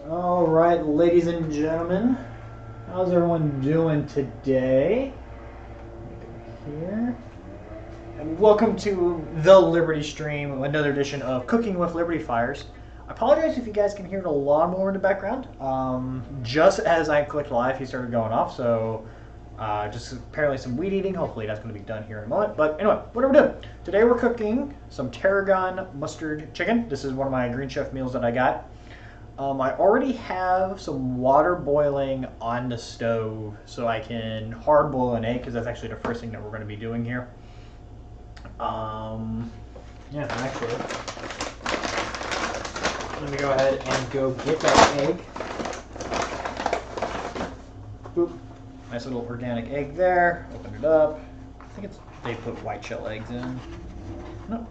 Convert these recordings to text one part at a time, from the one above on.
All right, ladies and gentlemen, how's everyone doing today? Here, and welcome to the Liberty Stream, another edition of Cooking with Liberty Fires. I apologize if you guys can hear the lawnmower in the background. Just as I clicked live, he started going off, so just apparently some weed eating. Hopefully that's going to be done here in a moment. But anyway, what are we doing? Today we're cooking some Tarragon mustard chicken. This is one of my Green Chef meals that I got. I already have some water boiling on the stove so I can hard boil an egg because that's actually the first thing that we're going to be doing here. Yeah, actually, let me go ahead and go get that egg. Boop. Nice little organic egg there. Open it up. I think they put white shell eggs in. No,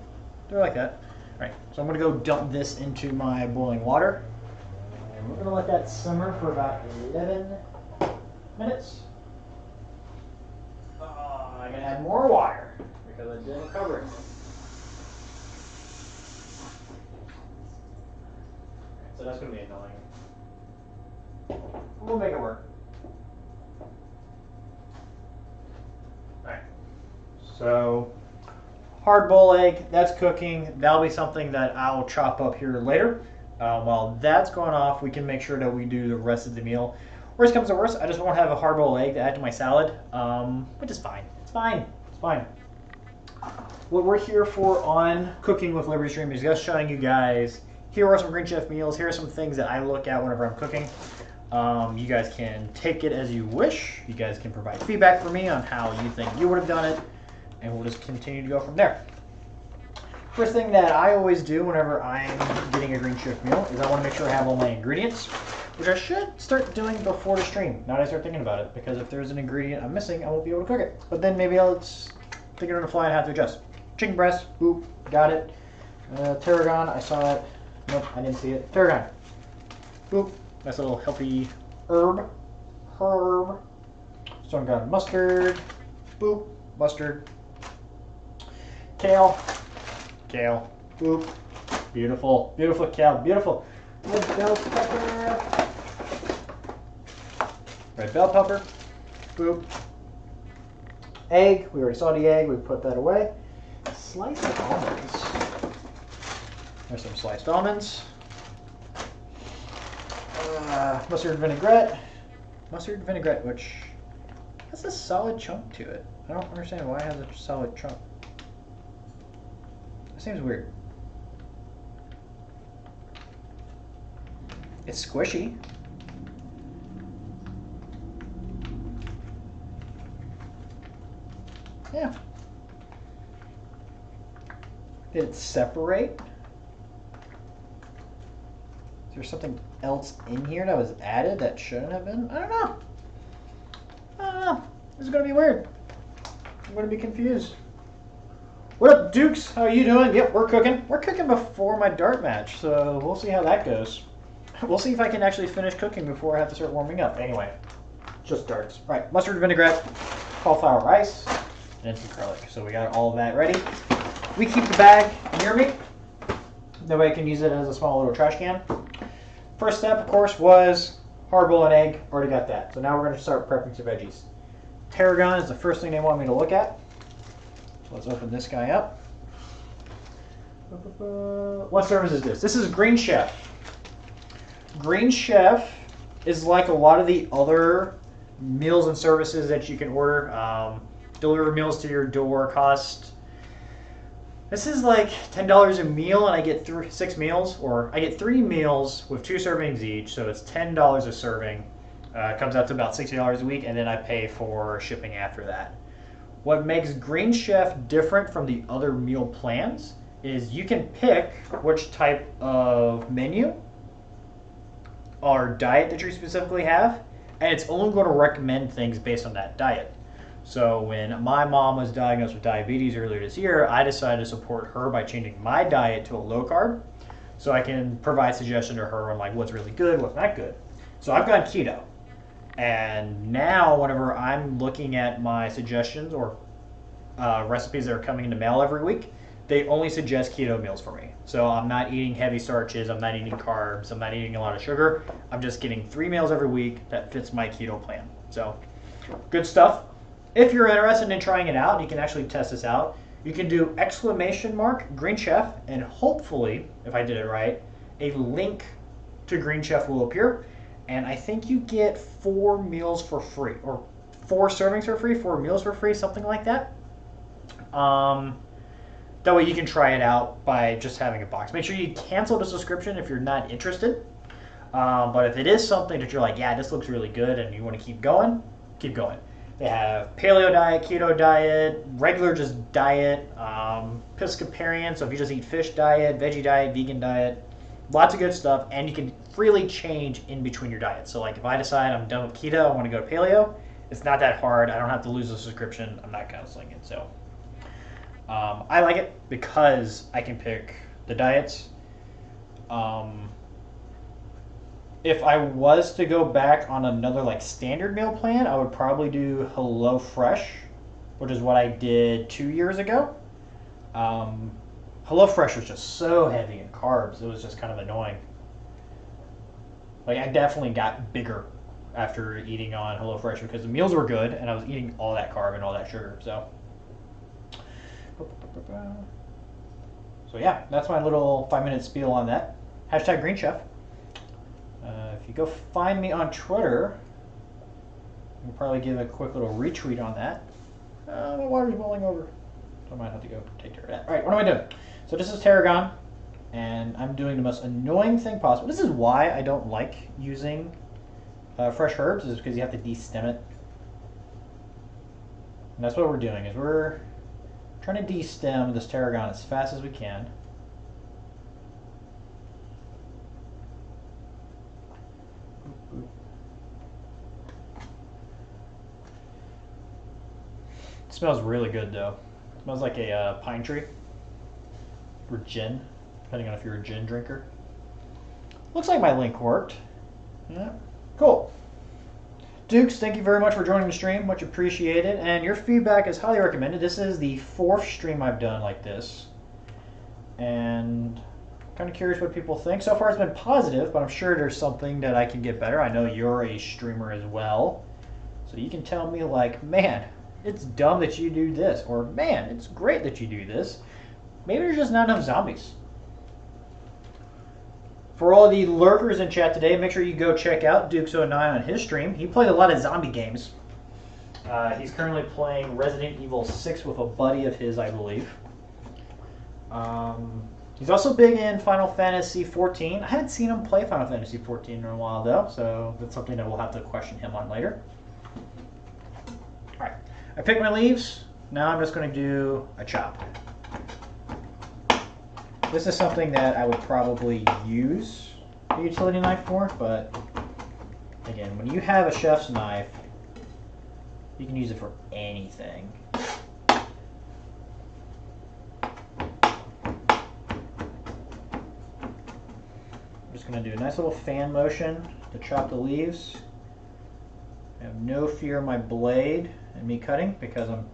they're like that. All right, so I'm going to go dump this into my boiling water. And we're going to let that simmer for about 11 minutes. I'm going to add more water because I didn't cover it. So that's going to be annoying. We'll make it work. Alright. So, hard boiled egg, that's cooking. That'll be something that I'll chop up here later. While that's going off, we can make sure that we do the rest of the meal. Worst comes to worst, I just won't have a hard boiled egg to add to my salad, which is fine. It's fine. It's fine. What we're here for on Cooking with Liberty Stream is just showing you guys, here are some Green Chef meals. Here are some things that I look at whenever I'm cooking. You guys can take it as you wish. You guys can provide feedback for me on how you think you would have done it, and we'll just continue to go from there. First thing that I always do whenever I'm getting a Green Chef meal is I want to make sure I have all my ingredients, which I should start doing before the stream. Now that I start thinking about it, because if there's an ingredient I'm missing, I won't be able to cook it. But then maybe I'll think it on the fly and have to adjust. Chicken breast, boop, got it. Tarragon, I saw it. Nope, I didn't see it. Tarragon, boop. Nice little healthy herb. Stone ground mustard, boop, mustard. Kale. Kale. Boop. Beautiful. Beautiful kale. Beautiful. Red bell pepper. Red bell pepper. Boop. Egg. We already saw the egg. We put that away. Sliced almonds. There's some sliced almonds. Mustard vinaigrette. Mustard vinaigrette, which has a solid chunk to it. I don't understand why it has a solid chunk. Seems weird. It's squishy. Yeah. Did it separate? Is there something else in here that was added that shouldn't have been? I don't know. I don't know. This is going to be weird. I'm going to be confused. What up, Dukes? How are you doing? Yep, we're cooking. We're cooking before my dart match, so we'll see how that goes. We'll see if I can actually finish cooking before I have to start warming up. Anyway, just darts. All right, mustard vinaigrette, cauliflower rice, and then some garlic. So we got all of that ready. We keep the bag near me. That way I can use it as a small little trash can. First step, of course, was hard boiled an egg. Already got that. So now we're going to start prepping some veggies. Tarragon is the first thing they want me to look at. Let's open this guy up. What service is this? This is Green Chef. Green Chef is like a lot of the other meals and services that you can order. Deliver meals to your door cost. This is like $10 a meal, and I get 6 meals, or I get 3 meals with 2 servings each, so it's $10 a serving. It comes out to about $60 a week, and then I pay for shipping after that. What makes Green Chef different from the other meal plans is you can pick which type of menu or diet that you specifically have, and it's only going to recommend things based on that diet. So when my mom was diagnosed with diabetes earlier this year, I decided to support her by changing my diet to a low carb, so I can provide suggestion to her on like what's really good, what's not good. So I've gone keto. And now whenever I'm looking at my suggestions or recipes that are coming in the mail every week, they only suggest keto meals for me. So I'm not eating heavy starches, I'm not eating carbs, I'm not eating a lot of sugar. I'm just getting 3 meals every week that fits my keto plan. So good stuff. If you're interested in trying it out, you can actually test this out. You can do !Green Chef, and hopefully, if I did it right, a link to Green Chef will appear. And I think you get 4 meals for free, or 4 servings for free, 4 meals for free, something like that. That way you can try it out by just having a box. Make sure you cancel the subscription if you're not interested. But if it is something that you're like, yeah, this looks really good and you want to keep going, keep going. They have paleo diet, keto diet, regular just diet, pescatarian, so if you just eat fish diet, veggie diet, vegan diet, lots of good stuff, and you can freely change in between your diets. So like if I decide I'm done with keto, I want to go to paleo, it's not that hard. I don't have to lose a subscription. I'm not canceling it. So I like it because I can pick the diets. If I was to go back on another like standard meal plan, I would probably do HelloFresh, which is what I did 2 years ago. HelloFresh was just so heavy in carbs. It was just kind of annoying. Like I definitely got bigger after eating on HelloFresh because the meals were good and I was eating all that carb and all that sugar. So yeah, that's my little 5-minute spiel on that. Hashtag Green Chef. If you go find me on Twitter, you'll probably give a quick little retweet on that. My water's boiling over, so I might have to go take care of that. All right, what am I doing? So this is Tarragon, and I'm doing the most annoying thing possible. This is why I don't like using fresh herbs, is because you have to de-stem it. And that's what we're doing, is we're trying to de-stem this Tarragon as fast as we can. It smells really good though. It smells like a pine tree or gin, depending on if you're a gin drinker. Looks like my link worked. Yeah, cool. Dukes, thank you very much for joining the stream. Much appreciated. And your feedback is highly recommended. This is the 4th stream I've done like this. And I'm kind of curious what people think. So far it's been positive, but I'm sure there's something that I can get better. I know you're a streamer as well. So you can tell me like, man, it's dumb that you do this. Or, man, it's great that you do this. Maybe there's just not enough zombies. For all the lurkers in chat today, make sure you go check out Dukes09 on his stream. He played a lot of zombie games. He's currently playing Resident Evil 6 with a buddy of his, I believe. He's also big in Final Fantasy XIV. I haven't seen him play Final Fantasy XIV in a while, though, so that's something that we'll have to question him on later. All right, I picked my leaves. Now I'm just going to do a chop. This is something that I would probably use a utility knife for, but again, when you have a chef's knife, you can use it for anything. I'm just going to do a nice little fan motion to chop the leaves. I have no fear of my blade and me cutting because I'm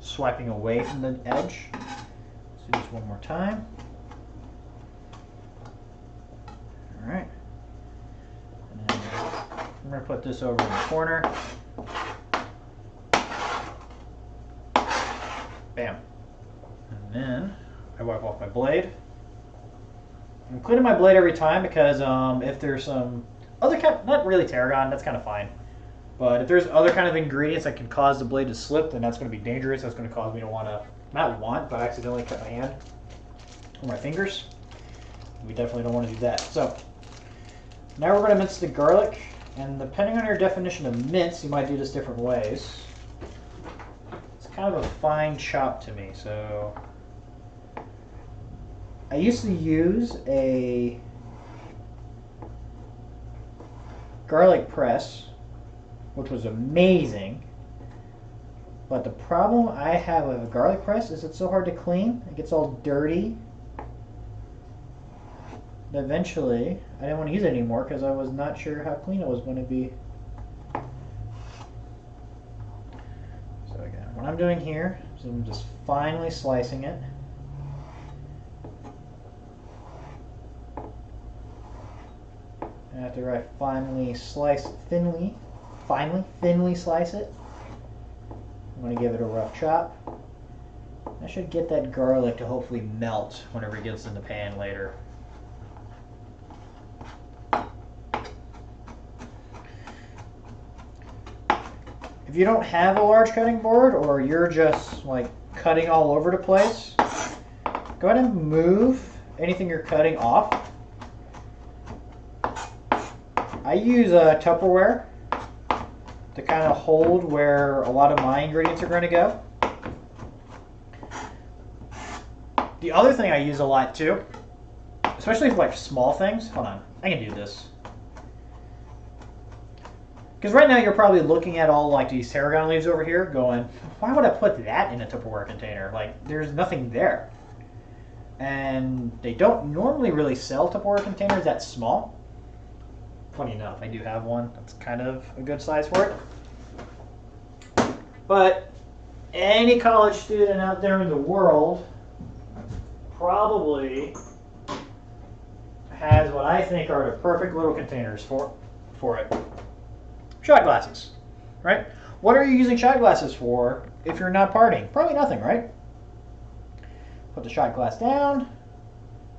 swiping away from the edge. Let's do this one more time. Alright, and then I'm going to put this over in the corner. Bam. And then I wipe off my blade. I'm cleaning my blade every time because if there's some other kind, not really tarragon, that's kind of fine. But if there's other kind of ingredients that can cause the blade to slip, then that's going to be dangerous. That's going to cause me to not accidentally cut my hand or my fingers. We definitely don't want to do that. So now we're going to mince the garlic, and depending on your definition of mince, you might do this different ways. It's kind of a fine chop to me, so I used to use a garlic press, which was amazing, but the problem I have with a garlic press is it's so hard to clean. It gets all dirty. Eventually, I didn't want to use it anymore because I was not sure how clean it was going to be. So again, what I'm doing here is I'm just finely slicing it. After I finely slice thinly slice it, I'm going to give it a rough chop. I should get that garlic to hopefully melt whenever it gets in the pan later. If you don't have a large cutting board, or you're just like cutting all over the place, go ahead and move anything you're cutting off. I use a Tupperware to kind of hold where a lot of my ingredients are going to go. The other thing I use a lot too, especially for like small things, hold on, I can do this. Because right now you're probably looking at all like these tarragon leaves over here going, why would I put that in a Tupperware container? Like there's nothing there. And they don't normally really sell Tupperware containers that small. Funny enough, I do have one that's kind of a good size for it. But any college student out there in the world probably has what I think are the perfect little containers for it. Shot glasses, right? What are you using shot glasses for if you're not partying? Probably nothing, right? Put the shot glass down,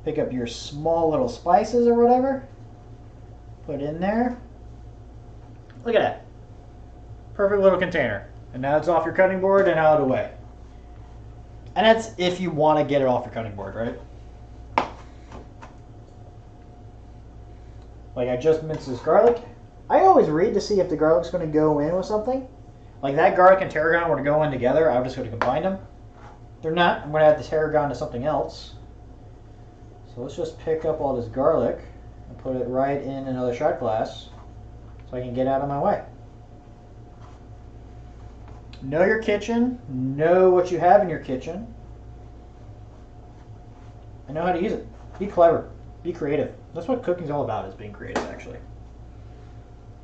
pick up your small little spices or whatever, put in there. Look at that. Perfect little container. And now it's off your cutting board and out of the way. And that's if you want to get it off your cutting board, right? Like I just minced this garlic. I always read to see if the garlic's going to go in with something. Like that garlic and tarragon were to go in together, I'm just going to combine them. They're not. I'm going to add the tarragon to something else. So let's just pick up all this garlic and put it right in another shot glass so I can get out of my way. Know your kitchen. Know what you have in your kitchen. And know how to use it. Be clever. Be creative. That's what cooking's all about, is being creative, actually.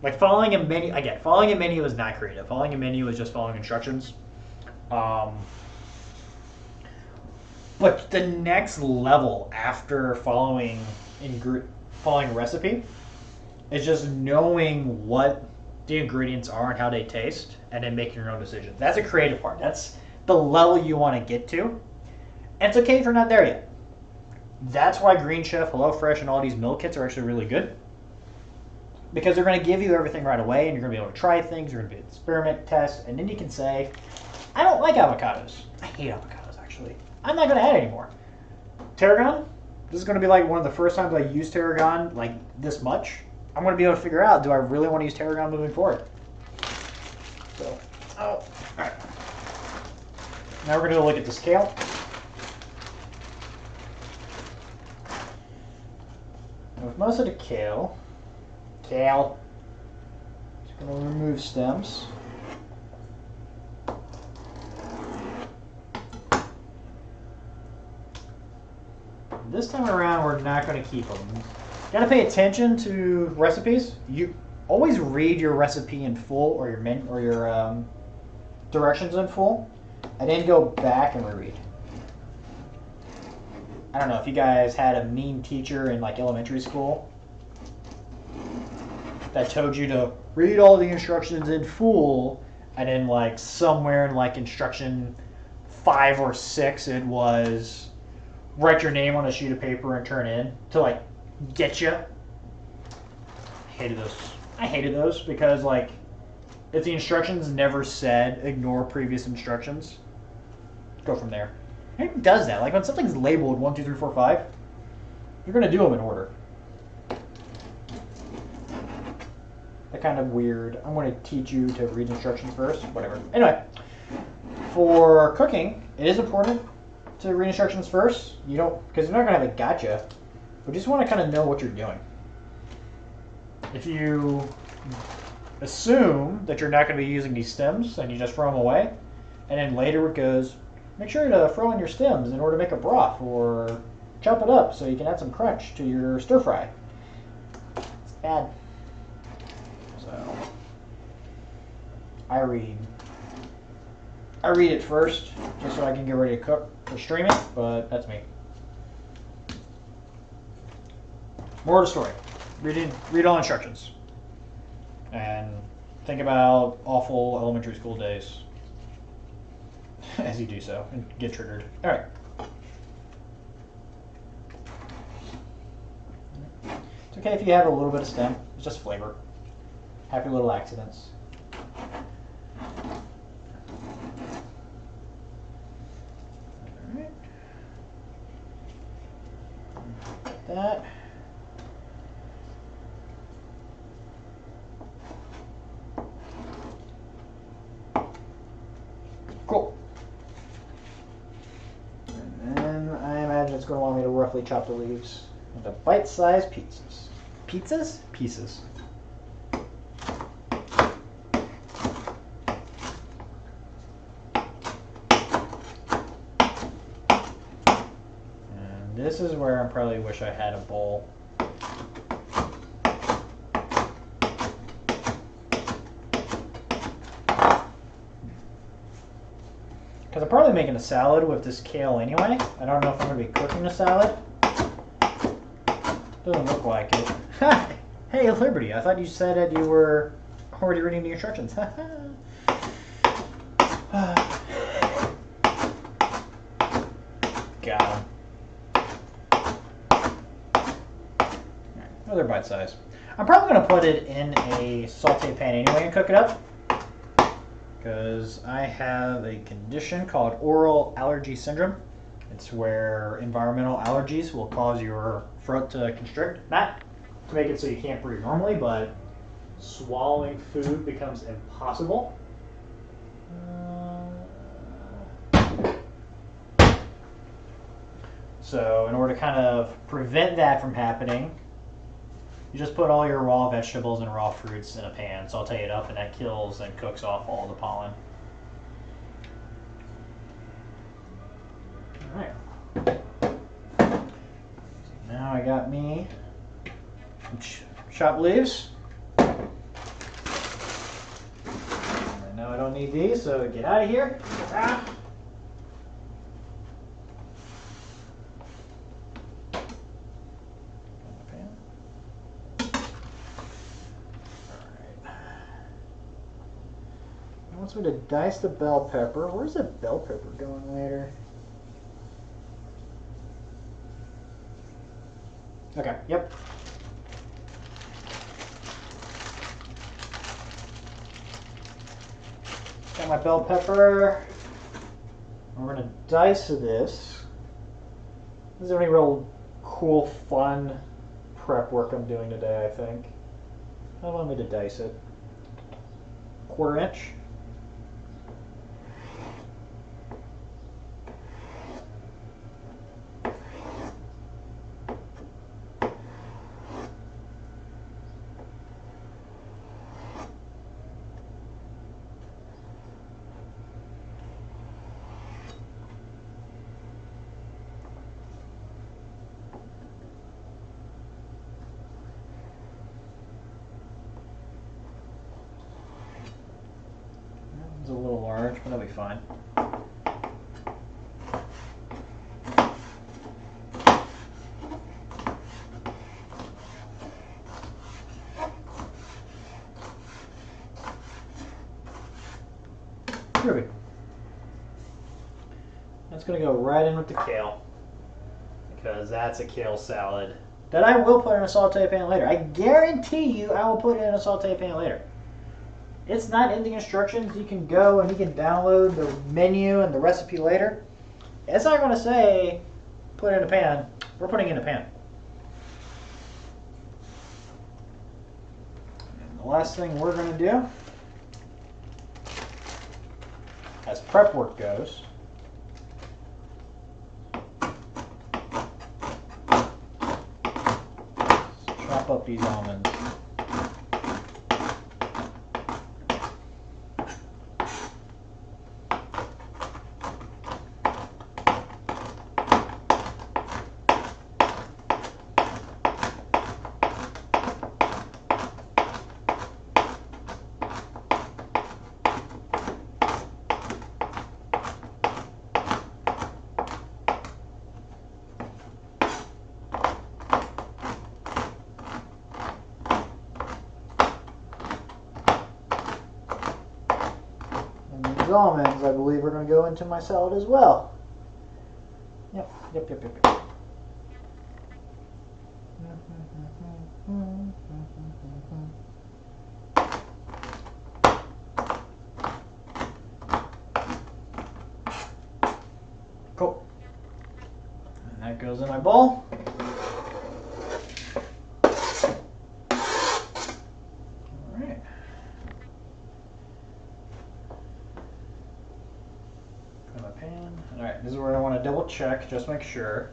Like following a menu, again, following a menu is not creative. Following a menu is just following instructions. But the next level after following a recipe is just knowing what the ingredients are and how they taste, and then making your own decisions. That's a creative part. That's the level you want to get to. And it's okay if you're not there yet. That's why Green Chef, HelloFresh, and all these meal kits are actually really good. Because they're going to give you everything right away, and you're going to be able to try things, you're going to be able to experiment, test, and then you can say, I don't like avocados. I hate avocados, actually. I'm not going to add anymore. Tarragon, this is going to be like one of the first times I use tarragon like this much. I'm going to be able to figure out, do I really want to use tarragon moving forward? So, all right. Now we're going to look at the scale. With most of the kale, just going to remove stems. This time around, we're not going to keep them. You got to pay attention to recipes. You always read your recipe in full, or your directions in full, and then go back and reread. I don't know if you guys had a mean teacher in like elementary school that told you to read all the instructions in full, and then like somewhere in like instruction 5 or 6 it was write your name on a sheet of paper and turn in to like get you. I hated those because like if the instructions never said ignore previous instructions, go from there. It does that. Like when something's labeled 1, 2, 3, 4, 5, you're gonna do them in order. That kind of weird. I'm going to teach you to read instructions first. Whatever. Anyway, for cooking, it is important to read instructions first. You don't, because you're not going to have a gotcha. But you just want to kind of know what you're doing. If you assume that you're not going to be using these stems and you just throw them away, and then later it goes, make sure to throw in your stems in order to make a broth or chop it up so you can add some crunch to your stir fry. It's bad. So I read it first just so I can get ready to cook or stream it, but that's me. More of the story. read all instructions. And think about awful elementary school days as you do so and get triggered. All right. It's okay if you have a little bit of stem. It's just flavor. Happy little accidents. All right. That. Cool. And then I imagine it's going to want me to roughly chop the leaves into bite-sized pizzas. Pizzas? Pieces. And this is where I probably wish I had a bowl. Because I'm probably making a salad with this kale anyway. I don't know if I'm going to be cooking a salad. Doesn't look like it. Hey, Liberty, I thought you said that you were already reading the instructions. Got him. Another bite size. I'm probably going to put it in a saute pan anyway and cook it up. Because I have a condition called oral allergy syndrome. It's where environmental allergies will cause your throat to constrict. Not to make it so you can't breathe normally, but swallowing food becomes impossible. So in order to kind of prevent that from happening, you just put all your raw vegetables and raw fruits in a pan, saute it up, and that kills and cooks off all the pollen. Alright. Now I got me some chopped leaves. And now I don't need these, so get out of here. Ah. Wants me to dice the bell pepper. Where's the bell pepper going later? Okay, yep. Got my bell pepper. We're gonna dice this. This is any real cool, fun prep work I'm doing today, I think. How do you want me to dice it? 1/4 inch? It's a little large, but that'll be fine. Groovy. That's going to go right in with the kale, because that's a kale salad that I will put in a saute pan later. I guarantee you I will put it in a saute pan later. It's not in the instructions. You can go and you can download the menu and the recipe later. It's not going to say put it in a pan. We're putting it in a pan. And the last thing we're going to do, as prep work goes, chop up these almonds. almonds, I believe, are going to go into my salad as well. Yep. Cool. And that goes in my bowl. Alright. Put in my pan. Alright, this is where I want to double check, just make sure.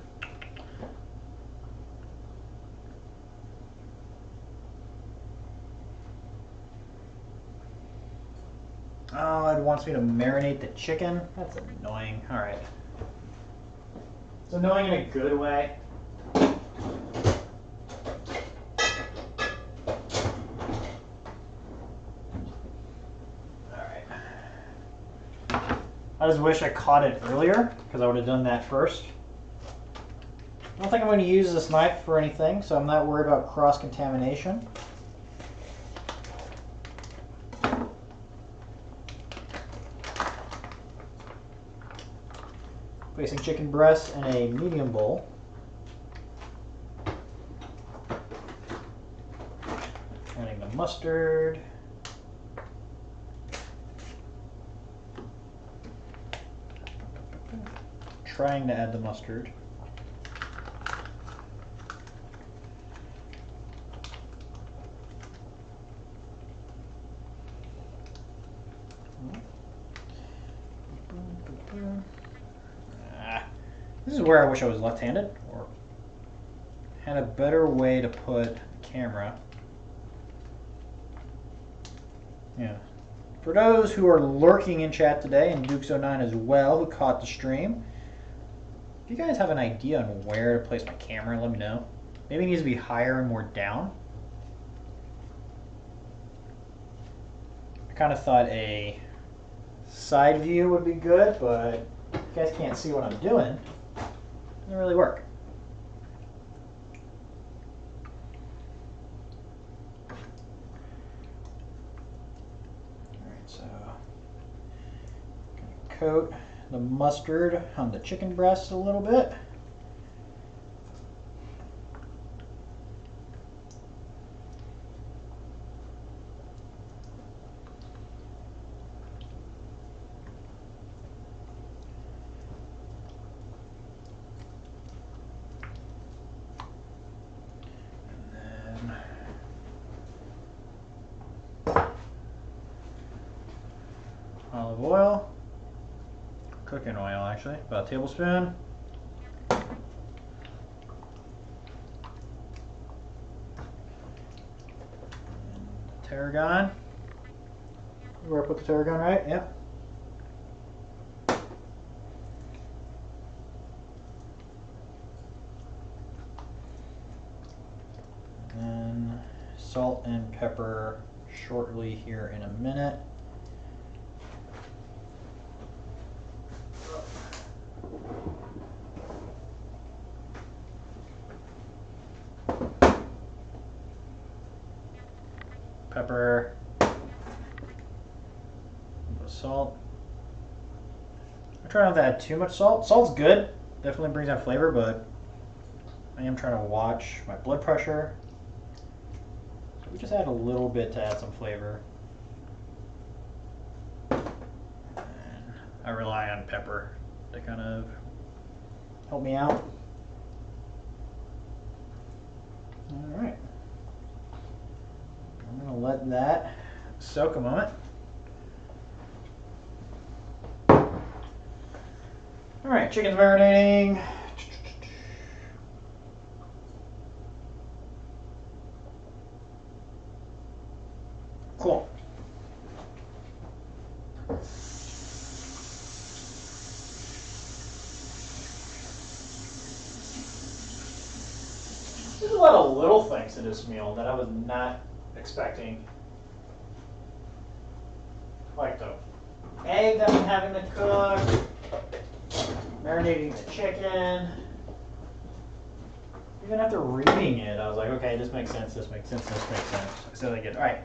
Oh, it wants me to marinate the chicken. That's annoying. Alright. It's annoying in a good way. Alright. I just wish I caught it earlier, because I would have done that first. I don't think I'm going to use this knife for anything, so I'm not worried about cross-contamination. Placing chicken breasts in a medium bowl. Adding the mustard. Trying to add the mustard. This is where I wish I was left-handed, or had a better way to put the camera. Yeah. For those who are lurking in chat today, and Dukes09 as well, who caught the stream, if you guys have an idea on where to place my camera, let me know. Maybe it needs to be higher and more down. I kind of thought a side view would be good, but if you guys can't see what I'm doing, it doesn't really work. Alright, so gonna coat the mustard on the chicken breast a little bit. Olive oil, cooking oil actually, about a tablespoon. And tarragon. Where I put the tarragon, right? Yep. And then salt and pepper shortly here in a minute. Pepper, a little salt. I try not to add too much salt. Salt's good, definitely brings out flavor, but I am trying to watch my blood pressure. So we just add a little bit to add some flavor. And I rely on pepper to kind of help me out. All right. I'm going to let that soak a moment. All right, chicken's marinating. Cool. There's a lot of little things to this meal that I was not expecting. Like the egg that I'm having to cook, marinating the chicken. Even after reading it, I was like, okay, this makes sense, this makes sense, this makes sense. So they get, all right.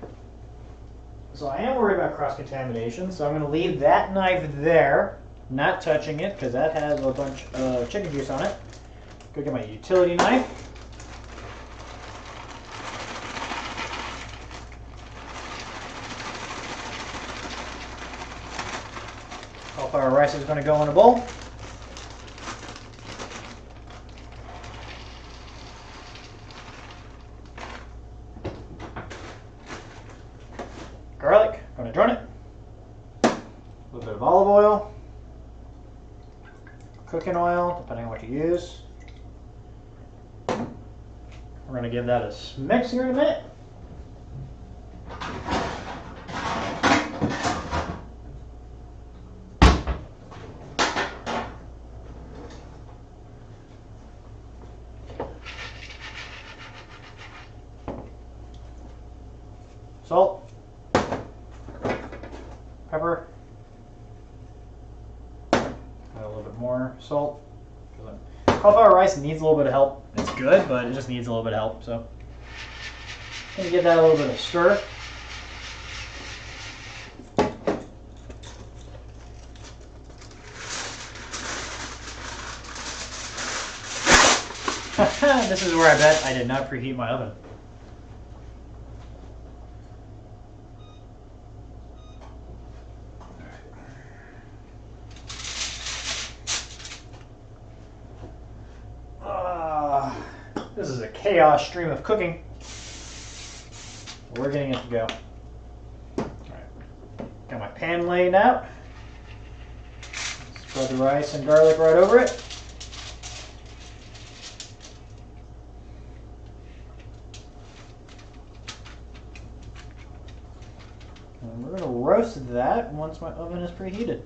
So I am worried about cross-contamination, so I'm going to leave that knife there, not touching it, because that has a bunch of chicken juice on it. Go get my utility knife. Cauliflower rice is going to go in a bowl. Garlic, going to drain it. A little bit of olive oil. Cooking oil, depending on what you use. We're going to give that a mix here in a minute. Salt, pepper, add a little bit more salt. Cauliflower rice needs a little bit of help. It's good, but it just needs a little bit of help. So, I'm gonna give that a little bit of stir. This is where I bet I did not preheat my oven. This is a chaos stream of cooking. We're getting it to go. All right. Got my pan laid out. Spread the rice and garlic right over it. And we're going to roast that once my oven is preheated.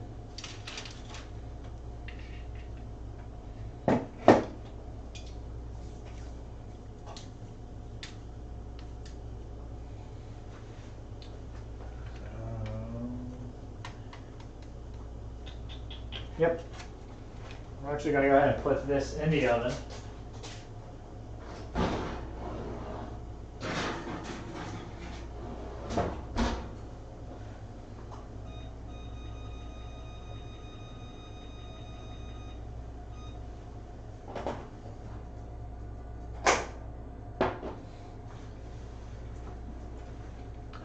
Yep. I'm actually going to go ahead and put this in the oven.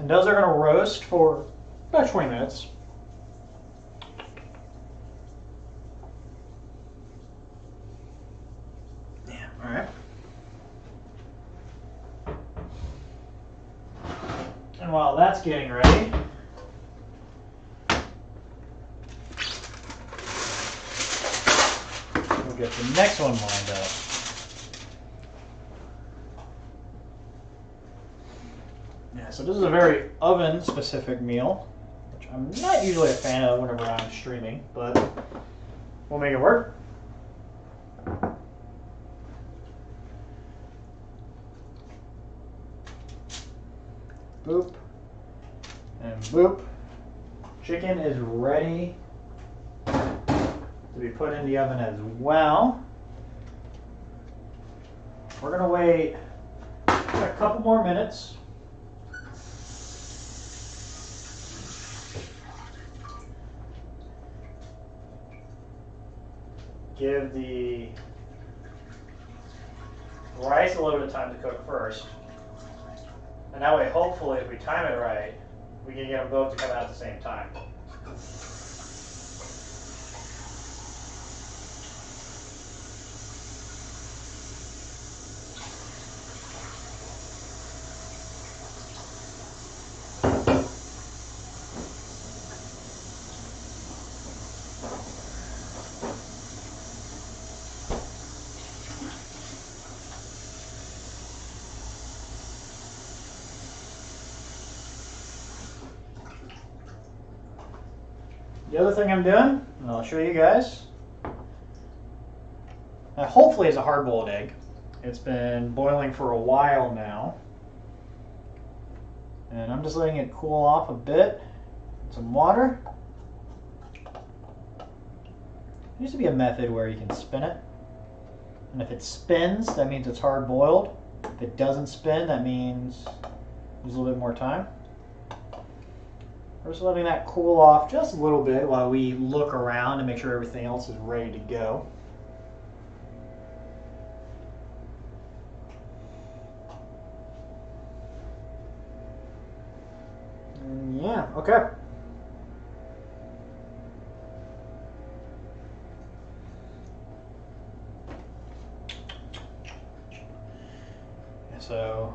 And those are going to roast for about 20 minutes. Alright. And while that's getting ready, we'll get the next one lined up. Yeah, so this is a very oven-specific meal, which I'm not usually a fan of whenever I'm streaming, but we'll make it work. Boop and boop. Chicken is ready to be put in the oven as well. We're going to wait a couple more minutes. Give the rice a little bit of time to cook first. And that way, hopefully, if we time it right, we can get them both to come out at the same time. The other thing I'm doing, and I'll show you guys, that hopefully is a hard-boiled egg. It's been boiling for a while now. And I'm just letting it cool off a bit. Some water. There used to be a method where you can spin it. And if it spins, that means it's hard-boiled. If it doesn't spin, that means there's a little bit more time. We're just letting that cool off just a little bit while we look around and make sure everything else is ready to go. And yeah, okay. So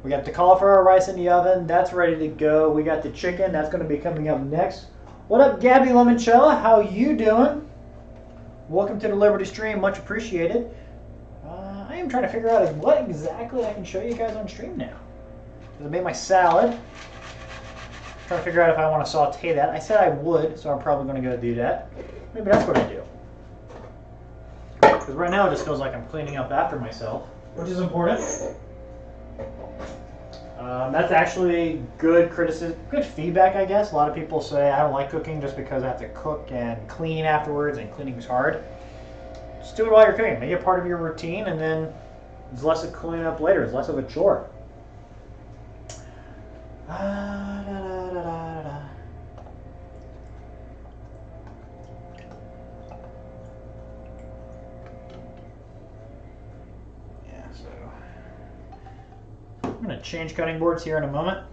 we got the cauliflower rice in the oven. That's ready to go. We got the chicken. That's going to be coming up next. What up, Gabby Limoncello? How you doing? Welcome to the Liberty stream. Much appreciated. I am trying to figure out what exactly I can show you guys on stream now. I made my salad. Trying to figure out if I want to saute that. I said I would, so I'm probably going to go do that. Maybe that's what I do. Because right now it just feels like I'm cleaning up after myself, which is important. That's actually good criticism, good feedback, I guess. A lot of people say I don't like cooking just because I have to cook and clean afterwards, and cleaning is hard. Just do it while you're cooking. Make it part of your routine, and then it's less of cleaning up later. It's less of a chore. I'm going to change cutting boards here in a moment.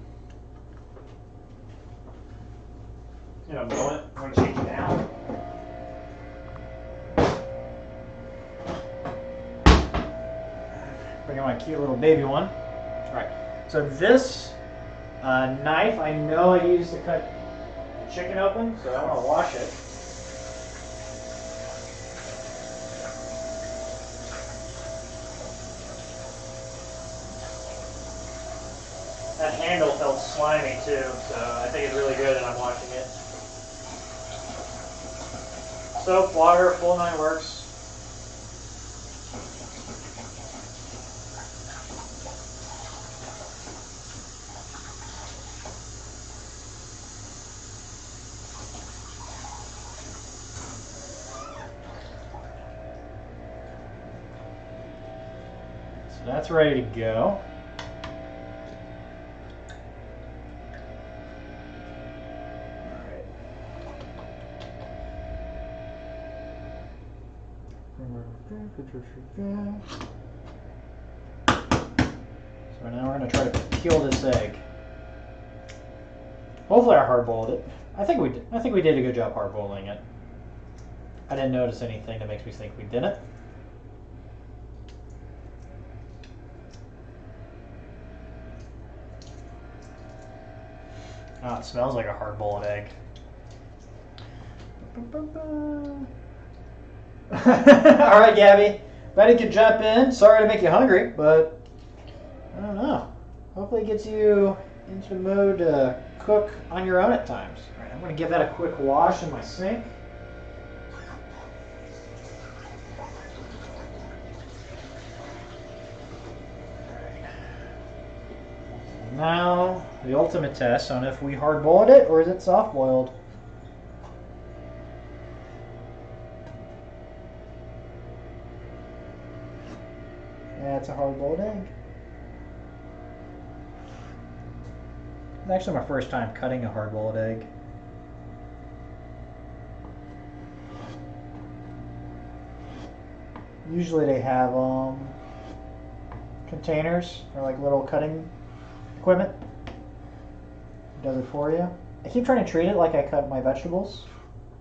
I'm going to change it down. Bring in my cute little baby one. All right. So this knife, I know I used to cut the chicken open, so I want to wash it. That handle felt slimy too, so I think it's really good that I'm washing it. Soap, water, full 9 works. So that's ready to go. So now we're going to try to peel this egg. Hopefully I hard-boiled it. I think we did. I think we did a good job hard-boiling it. I didn't notice anything that makes me think we didn't. Oh, it smells like a hard-boiled egg. All right, Gabby. Betty could jump in. Sorry to make you hungry, but I don't know. Hopefully it gets you into the mood to cook on your own at times. All right, I'm going to give that a quick wash in my sink. Now, the ultimate test on if we hard-boiled it or is it soft-boiled. Yeah, it's a hard-boiled egg. It's actually my first time cutting a hard-boiled egg. Usually they have containers or like little cutting equipment. It does it for you. I keep trying to treat it like I cut my vegetables,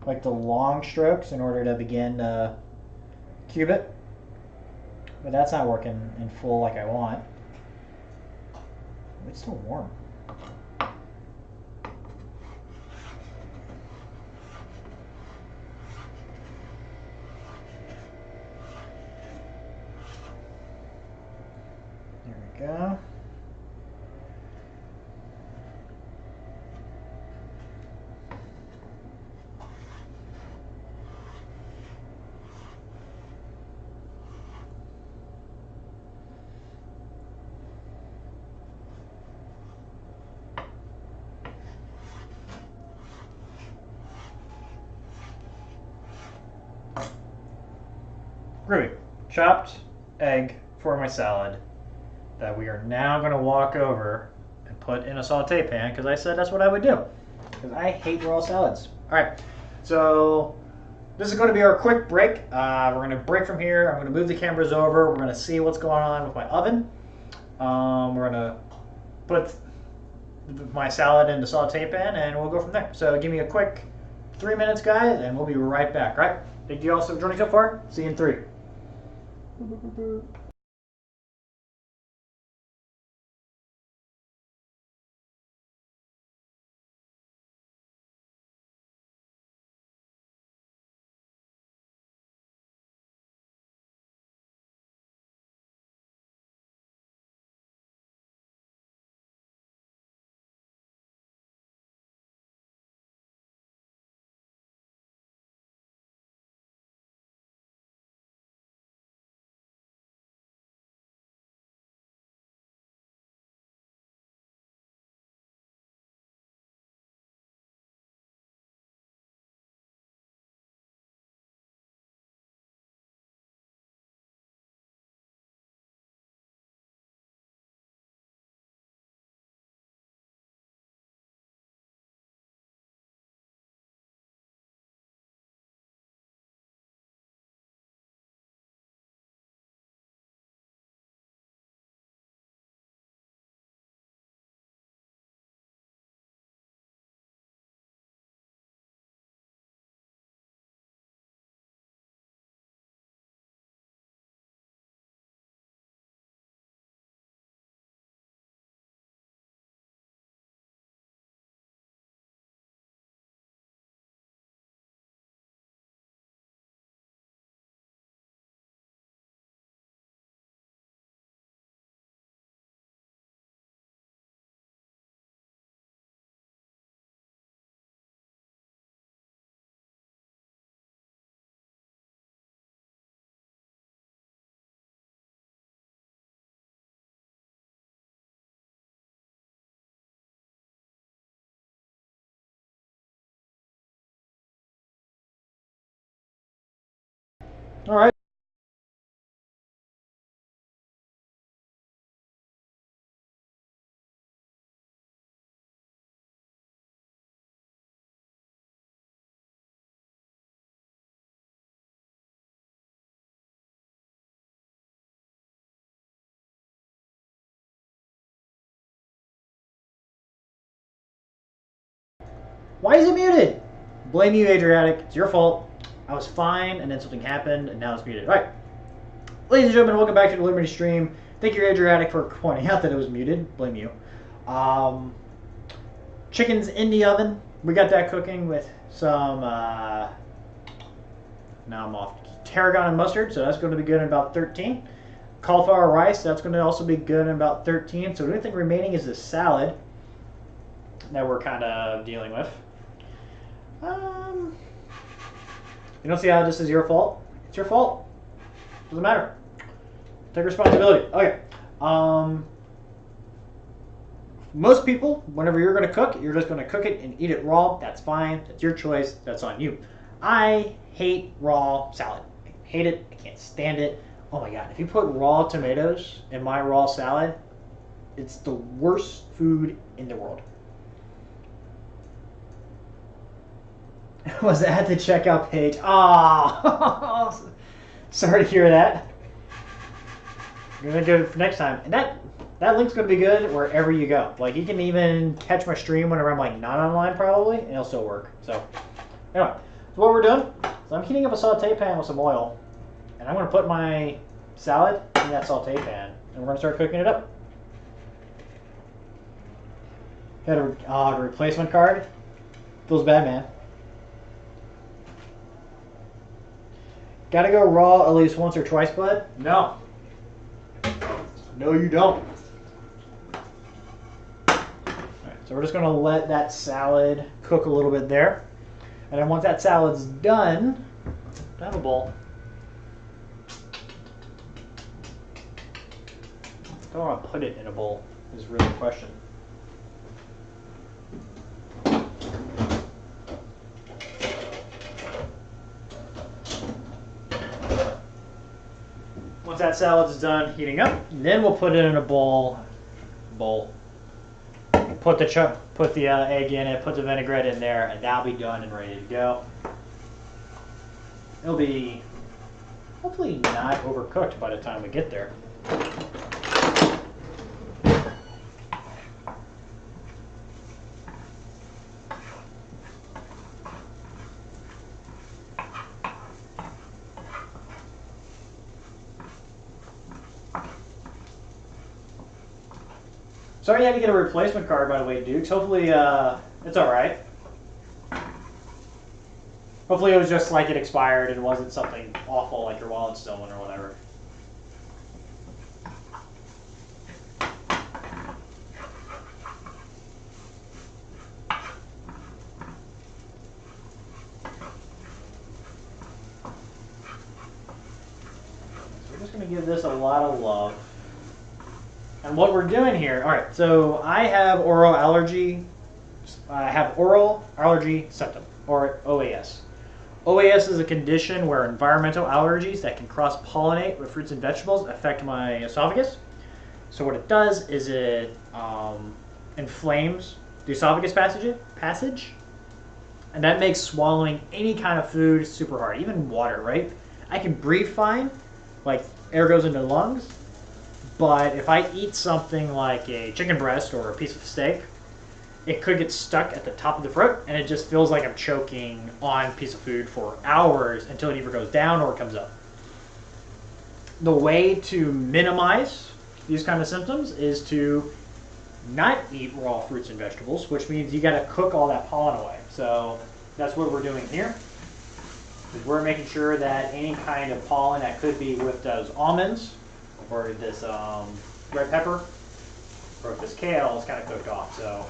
like the long strokes in order to begin to cube it. But that's not working in full like I want. It's still warm. There we go. Groovy. Chopped egg for my salad that we are now going to walk over and put in a saute pan because I said that's what I would do. because I hate raw salads. All right, so this is going to be our quick break. We're going to break from here. I'm going to move the cameras over. We're going to see what's going on with my oven. We're going to put my salad in the saute pan, and we'll go from there. So give me a quick 3 minutes, guys, and we'll be right back. All right? Thank you all for joining so far. See you in 3. All right. Why is it muted? Blame you, Adriatic. It's your fault. I was fine, and then something happened, and now it's muted. All right. Ladies and gentlemen, welcome back to the Liberty stream. Thank you, Adriatic, for pointing out that it was muted. Blame you. Chicken's in the oven. We got that cooking with some, now I'm off, tarragon and mustard, so that's going to be good in about 13. Cauliflower rice, that's going to also be good in about 13. So the only thing remaining is the salad that we're kind of dealing with. You don't see how this is your fault? It's your fault. Doesn't matter. Take responsibility. Okay. Most people, whenever you're going to cook, you're just going to cook it and eat it raw. That's fine. That's your choice. That's on you. I hate raw salad. I hate it. I can't stand it. Oh my God. If you put raw tomatoes in my raw salad, it's the worst food in the world. Was at the checkout page. Ah, sorry to hear that. I'm gonna do it for next time, and that link's gonna be good wherever you go. Like you can even catch my stream whenever I'm like not online, probably, and it'll still work. So anyway, so what we're doing is I'm heating up a saute pan with some oil, and I'm gonna put my salad in that saute pan, and we're gonna start cooking it up. Got a replacement card. Feels bad, man. Gotta go raw at least once or twice, bud? No. No, you don't. Alright, so we're just gonna let that salad cook a little bit there. And then once that salad's done, I have a bowl. I don't want to put it in a bowl, is really the question. Once that salad is done heating up, then we'll put it in a bowl. put the egg in it, put the vinaigrette in there, and that'll be done and ready to go. It'll be hopefully not overcooked by the time we get there. Sorry you had to get a replacement card, by the way, Dukes. Hopefully, it's alright. Hopefully it was just like it expired and wasn't something awful like your wallet stolen or whatever. So we're just going to give this a lot of love. And what we're doing here, all right, so I have oral allergy symptom, or OAS. OAS is a condition where environmental allergies that can cross-pollinate with fruits and vegetables affect my esophagus. So what it does is it inflames the esophagus passage, and that makes swallowing any kind of food super hard, even water, right? I can breathe fine, like air goes into the lungs, but if I eat something like a chicken breast or a piece of steak, it could get stuck at the top of the throat, and it just feels like I'm choking on a piece of food for hours until it either goes down or it comes up. The way to minimize these kind of symptoms is to not eat raw fruits and vegetables, which means you got to cook all that pollen away. So that's what we're doing here. We're making sure that any kind of pollen that could be with those almonds, or this red pepper, or if this kale is kind of cooked off. So,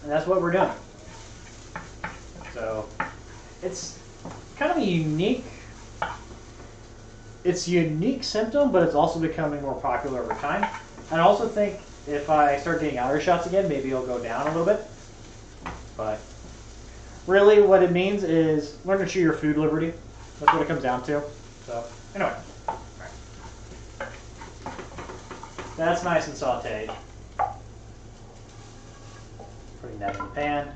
and that's what we're doing. So it's kind of a unique symptom, but it's also becoming more popular over time. And I also think if I start getting allergy shots again, maybe it'll go down a little bit. But really what it means is learn to chew your food liberty. That's what it comes down to. So anyway. That's nice and sauteed. Putting that in the pan.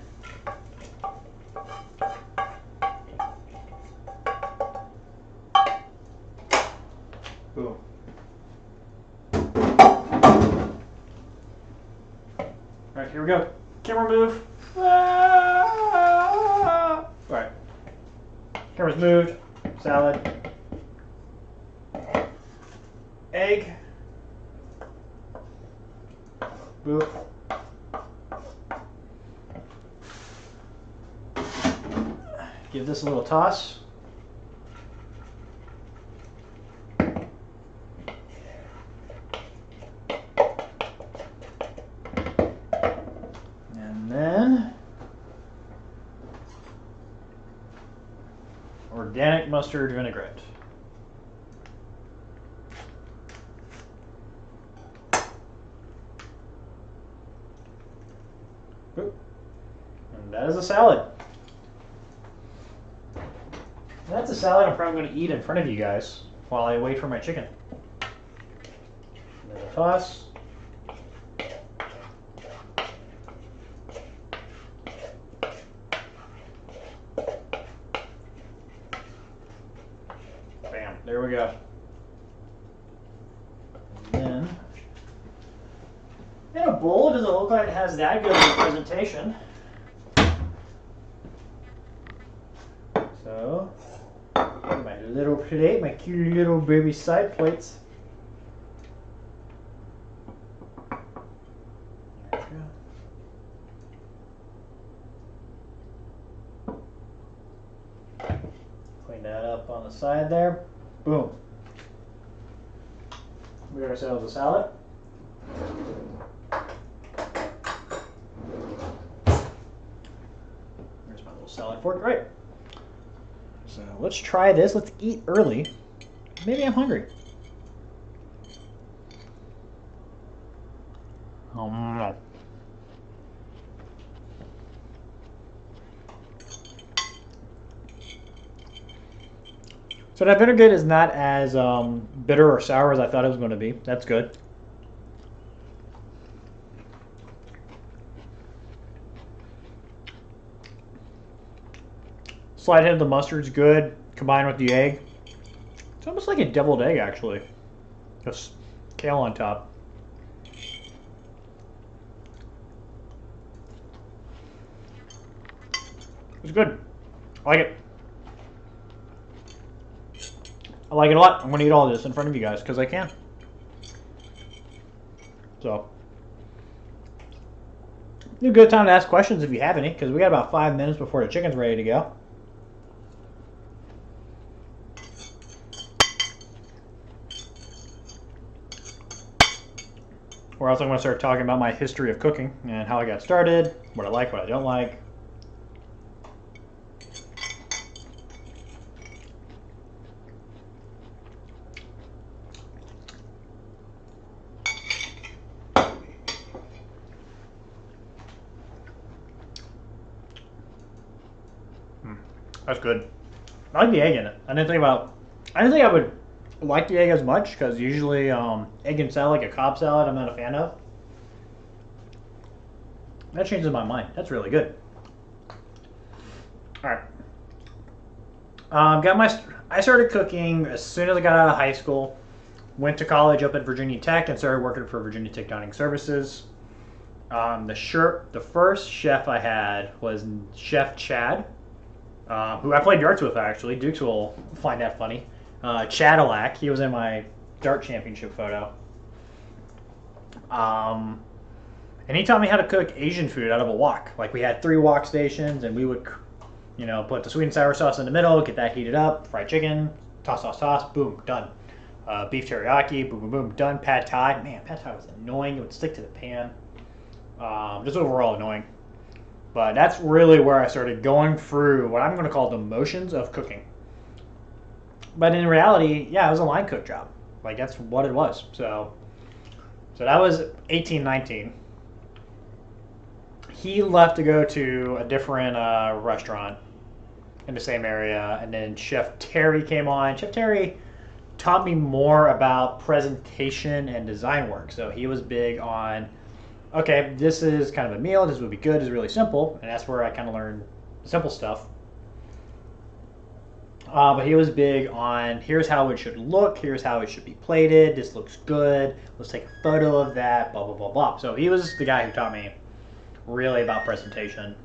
Boom. Alright, here we go. Camera move. Alright. Camera's moved. Salad. Egg. Boop. Give this a little toss. And then organic mustard vinaigrette. And that is a salad. And that's a salad I'm probably going to eat in front of you guys while I wait for my chicken. And then a toss. Bam, there we go. And then in a bowl, it doesn't look like it has that good of a presentation. So, my little plate, my cute little baby side plates. There we go. Clean that up on the side there. Boom. We got ourselves a salad. There's my little salad fork, right? So let's try this. Let's eat early. Maybe I'm hungry. So that vinaigrette is not as bitter or sour as I thought it was going to be. That's good. Slight hit of the mustard's good, combined with the egg. It's almost like a deviled egg, actually. Just kale on top. It's good. I like it. I like it a lot. I'm going to eat all this in front of you guys because I can. So, a good time to ask questions if you have any, because we got about 5 minutes before the chicken's ready to go. Or else I'm going to start talking about my history of cooking and how I got started, what I like, what I don't like. That's good. I like the egg in it. I didn't think I would like the egg as much because usually egg and salad, like a Cobb salad, I'm not a fan of. That changes my mind. That's really good. All right. I started cooking as soon as I got out of high school. Went to college up at Virginia Tech and started working for Virginia Tech Dining Services. The first chef I had was Chef Chad. Who I played darts with, actually. Dukes will find that funny. Chadillac, he was in my dart championship photo. And he taught me how to cook Asian food out of a wok. Like, we had 3 wok stations, and we would, put the sweet and sour sauce in the middle, get that heated up, fried chicken, toss, boom, done. Beef teriyaki, boom, boom, boom, done. Pad Thai. Man, Pad Thai was annoying. It would stick to the pan. Just overall annoying. But that's really where I started going through what I'm going to call the motions of cooking. But in reality, yeah, it was a line cook job. Like, that's what it was. So that was 18, 19. He left to go to a different restaurant in the same area. And then Chef Terry came on. Chef Terry taught me more about presentation and design work. So he was big on, okay, this is kind of a meal, this would be good, it's really simple, and that's where I kind of learned simple stuff. But he was big on, here's how it should look, here's how it should be plated, this looks good, let's take a photo of that, blah, blah, blah, blah. So he was the guy who taught me really about presentation.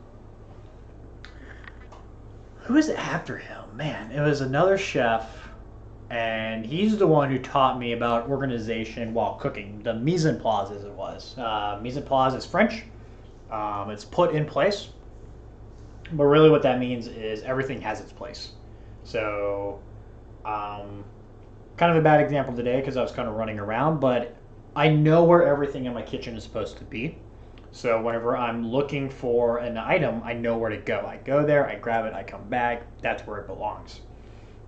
Who was after him? Man, it was another chef. And he's the one who taught me about organization while cooking. The mise en place, as it was. Mise en place is French. It's put in place. But really what that means is everything has its place. So, kind of a bad example today because I was kind of running around. But I know where everything in my kitchen is supposed to be. So whenever I'm looking for an item, I know where to go. I go there, I grab it, I come back. That's where it belongs.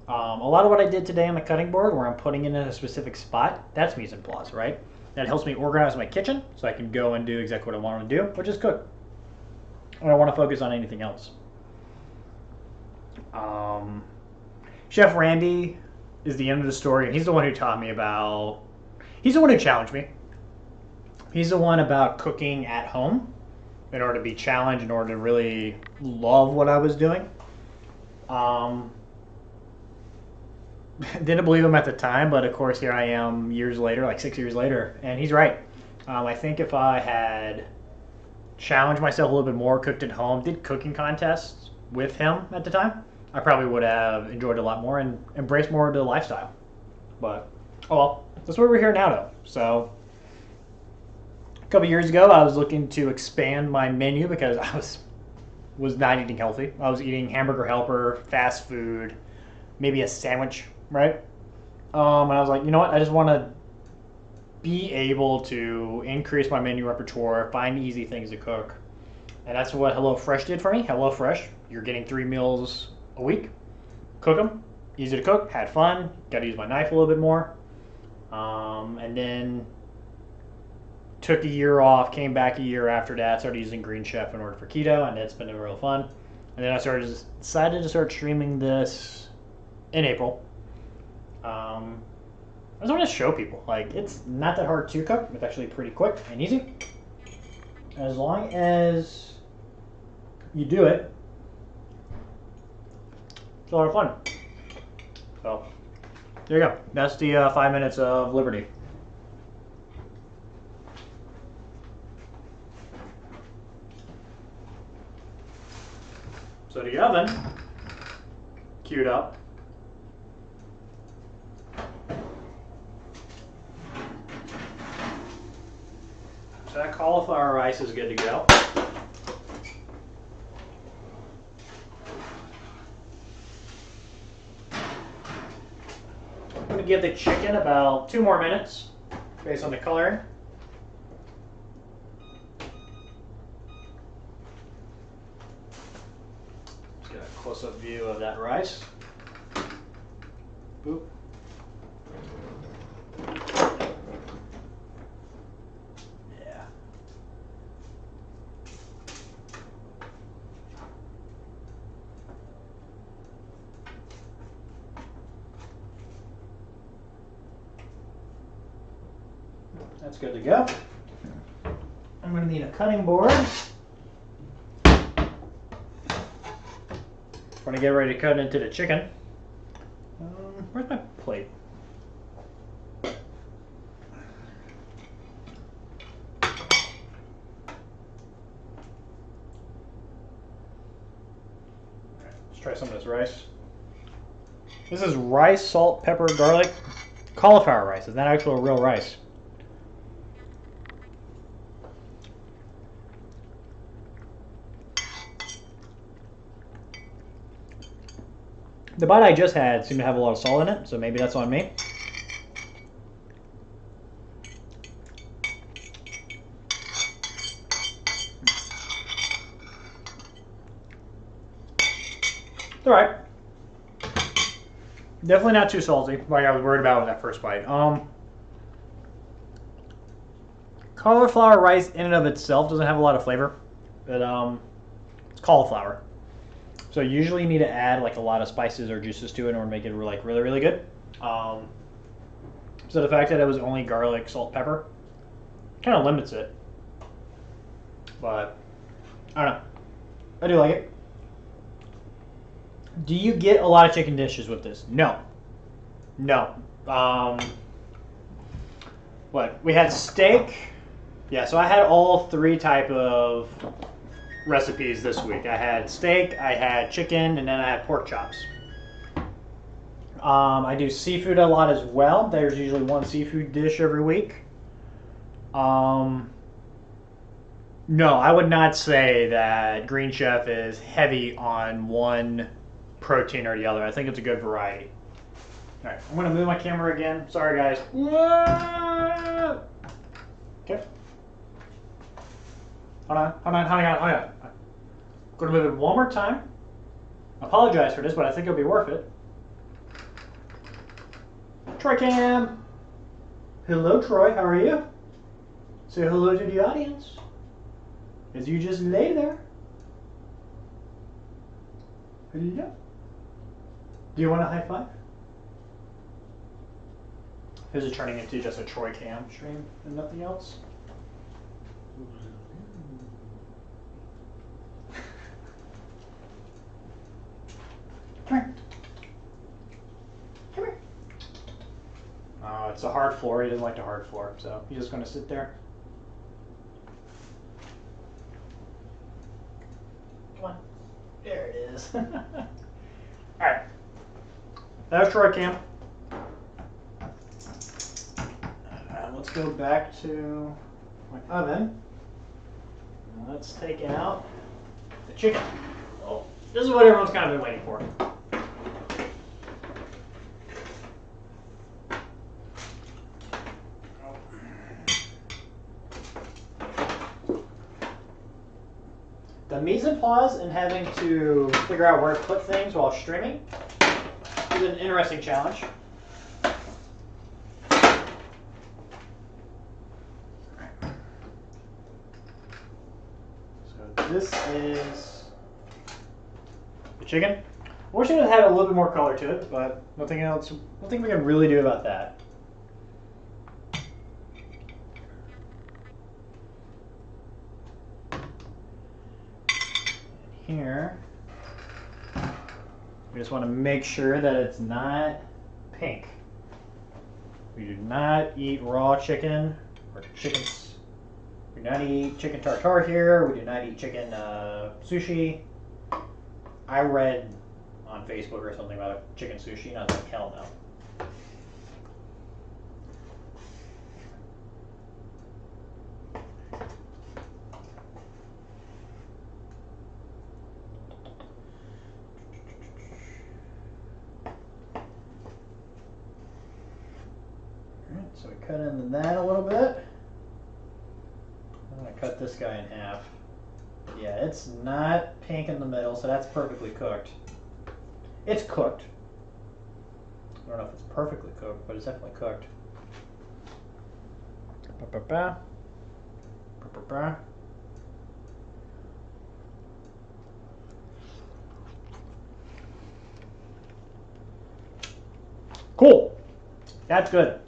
A lot of what I did today on the cutting board, where I'm putting it in a specific spot, that's mise en place, right? That helps me organize my kitchen so I can go and do exactly what I want to do, which is cook. I don't want to focus on anything else. Chef Randy is the end of the story, and he's the one who taught me about, he's the one who challenged me. He's the one about cooking at home in order to be challenged, in order to really love what I was doing. Didn't believe him at the time, but of course here I am years later, like 6 years later, and he's right. I think if I had challenged myself a little bit more, cooked at home, did cooking contests with him at the time, I probably would have enjoyed it a lot more and embraced more of the lifestyle. But, oh well, that's where we're here now though. So, a couple years ago I was looking to expand my menu because I was not eating healthy. I was eating hamburger helper, fast food, maybe a sandwich, right? And I was like, you know what? I just want to be able to increase my menu repertoire, find easy things to cook. And that's what HelloFresh did for me. HelloFresh, you're getting 3 meals a week. Cook them. Easy to cook. Had fun. Got to use my knife a little bit more. And then took a year off, came back a year after that, started using Green Chef in order for keto, and it's been real fun. And then I decided to start streaming this in April. I just want to show people, like, it's not that hard to cook. It's actually pretty quick and easy. As long as you do it It's a lot of fun. So, there you go. That's the 5 minutes of liberty. So the oven queued up. So that cauliflower rice is good to go. I'm going to give the chicken about 2 more minutes based on the coloring. Let's get a close-up view of that rice. Boop. Yeah. That's good to go. I'm going to need a cutting board. When I get ready to cut into the chicken. Where's my plate? Let's try some of this rice. This is rice, salt, pepper, garlic, cauliflower rice. It's not actual real rice. The bite I just had seemed to have a lot of salt in it, so maybe that's on me. It's alright. Definitely not too salty, like I was worried about with that first bite. Cauliflower rice in and of itself doesn't have a lot of flavor, but it's cauliflower. So usually you need to add like a lot of spices or juices to it in order to make it like really, really good. So the fact that it was only garlic, salt, pepper kind of limits it. But I don't know. I do like it. Do you get a lot of chicken dishes with this? No. No. What? We had steak. Yeah, so I had all 3 type of recipes this week. I had steak, I had chicken, and then I had pork chops. I do seafood a lot as well. There's usually 1 seafood dish every week. No, I would not say that Green Chef is heavy on one protein or the other. I think it's a good variety. All right, I'm going to move my camera again. Sorry, guys. Okay. Hold on. I'm going to move it one more time. I apologize for this, but I think it'll be worth it. Troy Cam. Hello, Troy. How are you? Say hello to the audience. As you just lay there. Hello. Do you want a high five? Is it turning into just a Troy Cam stream and nothing else? Come here. Come here. Oh, it's a hard floor. He doesn't like the hard floor, so he's just going to sit there. Come on. There it is. All right. That was Troy Cam. Let's go back to my oven. Let's take out the chicken. Oh, this is what everyone's kind of been waiting for. The mise en place and having to figure out where to put things while streaming is an interesting challenge. So this is the chicken. I wish it had a little bit more color to it, but nothing else. Nothing we can really do about that. Here, We just want to make sure that it's not pink. We do not eat raw chicken or chickens. We do not eat chicken tartare here. We do not eat chicken sushi. I read on Facebook or something about chicken sushi, and I was like, hell no. So we cut into that a little bit. I'm going to cut this guy in half. Yeah, it's not pink in the middle, so that's perfectly cooked. It's cooked. I don't know if it's perfectly cooked, but it's definitely cooked. Ba-ba-ba. Ba-ba-ba. Cool. That's good.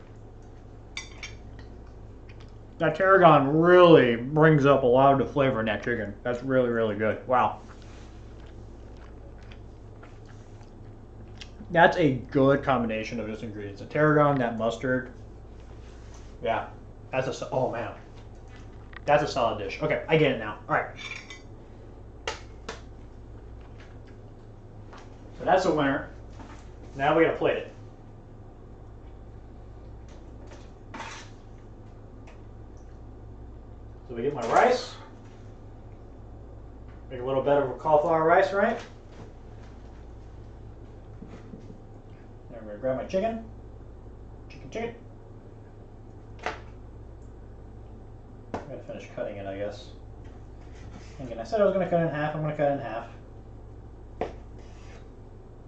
That tarragon really brings up a lot of the flavor in that chicken. That's really, really good. Wow. That's a good combination of just ingredients. The tarragon, that mustard. Yeah. That's a, oh man. That's a solid dish. Okay, I get it now. All right. So that's a winner. Now we gotta plate it. So we get my rice. Make a little bit of a cauliflower rice, right? Then I'm gonna grab my chicken. Chicken. I gotta finish cutting it, I guess. Again, I said I was gonna cut it in half. I'm gonna cut it in half.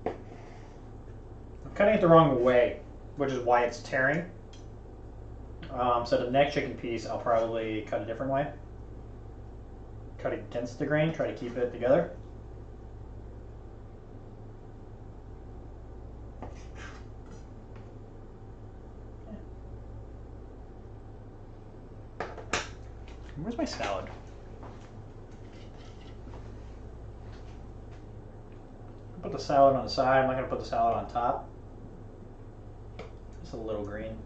I'm cutting it the wrong way, which is why it's tearing. So the next chicken piece, I'll probably cut a different way. Cut against the grain, try to keep it together. Where's my salad? I'll put the salad on the side. I'm not going to put the salad on top. Just a little green.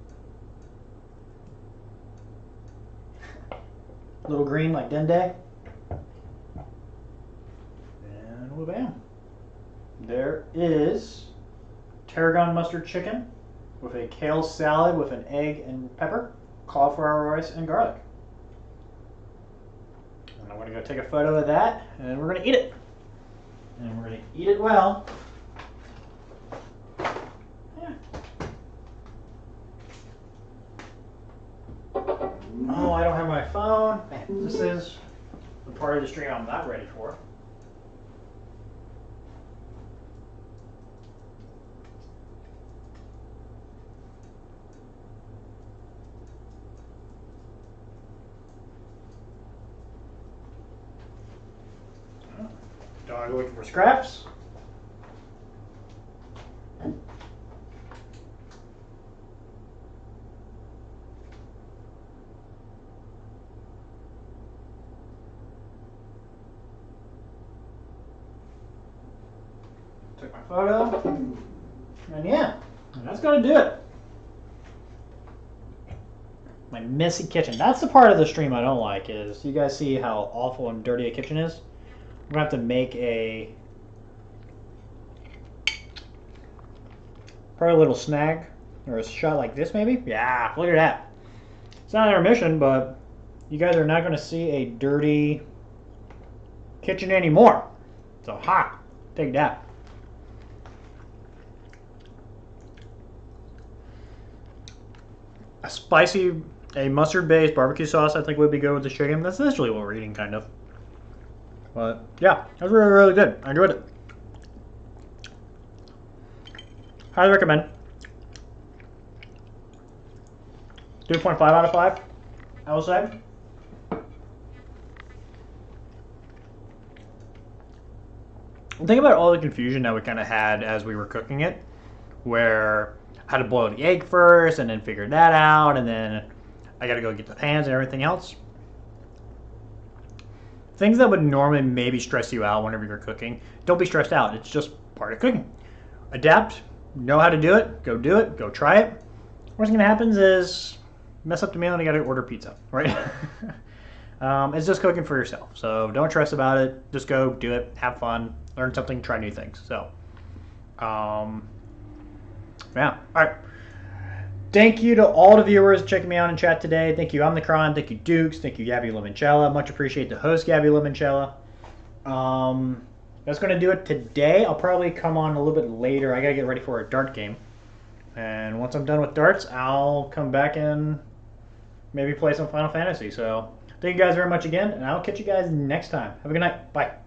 Little green like dende. And bam. There is tarragon mustard chicken with a kale salad with an egg and pepper, cauliflower rice, and garlic. And I'm going to go take a photo of that, and we're going to eat it. And we're going to eat it well. Yeah. Oh, I don't have my phone. Man, this is the part of the stream I'm not ready for. Dog looking for scraps. Took my photo. And yeah, that's gonna do it. My messy kitchen. That's the part of the stream I don't like, is you guys see how awful and dirty a kitchen is? I'm gonna have to make probably a little snag or a shot like this maybe. Yeah, look at that. It's not intermission, but you guys are not gonna see a dirty kitchen anymore. So hot. Take that. A mustard-based barbecue sauce I think would be good with the chicken. That's literally what we're eating, kind of. But yeah, that was really, really good. I enjoyed it. Highly recommend. 3.5 out of 5, I will say. Think about all the confusion that we kind of had as we were cooking it, where I had to boil the egg first and then figure that out, and then I got to go get the pans and everything else. Things that would normally maybe stress you out whenever you're cooking, don't be stressed out. It's just part of cooking. adapt, know how to do it, go try it. Worst thing that happens is mess up the meal and you got to order pizza, right? It's just cooking for yourself, so don't stress about it. Just go do it, have fun, learn something, try new things. So, yeah, all right. Thank you to all the viewers checking me out in chat today. Thank you, Omnicron. Thank you, Dukes. Thank you, Gabby Limoncello. Much appreciate the host, Gabby Limoncello. That's going to do it today. I'll probably come on a little bit later. I got to get ready for a dart game. And once I'm done with darts, I'll come back and maybe play some Final Fantasy. So thank you guys very much again, and I'll catch you guys next time. Have a good night. Bye.